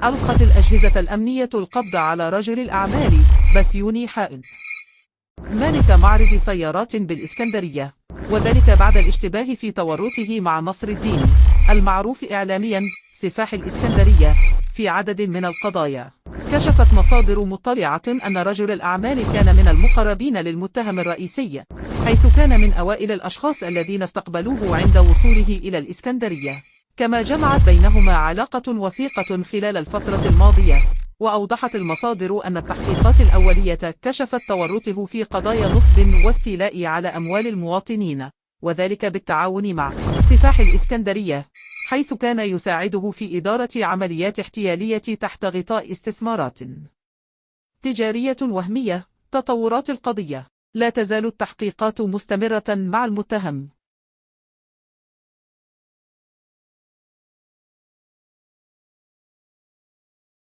ألقت الأجهزة الأمنية القبض على رجل الأعمال بسيوني حائن مالك معرض سيارات بالإسكندرية، وذلك بعد الاشتباه في تورطه مع نصر الدين المعروف إعلاميا سفاح الإسكندرية في عدد من القضايا. كشفت مصادر مطلعة أن رجل الأعمال كان من المقربين للمتهم الرئيسي، حيث كان من أوائل الأشخاص الذين استقبلوه عند وصوله إلى الإسكندرية، كما جمعت بينهما علاقة وثيقة خلال الفترة الماضية. وأوضحت المصادر أن التحقيقات الأولية كشفت تورطه في قضايا نصب واستيلاء على أموال المواطنين، وذلك بالتعاون مع سفاح الإسكندرية، حيث كان يساعده في إدارة عمليات احتيالية تحت غطاء استثمارات تجارية وهمية. تطورات القضية: لا تزال التحقيقات مستمرة مع المتهم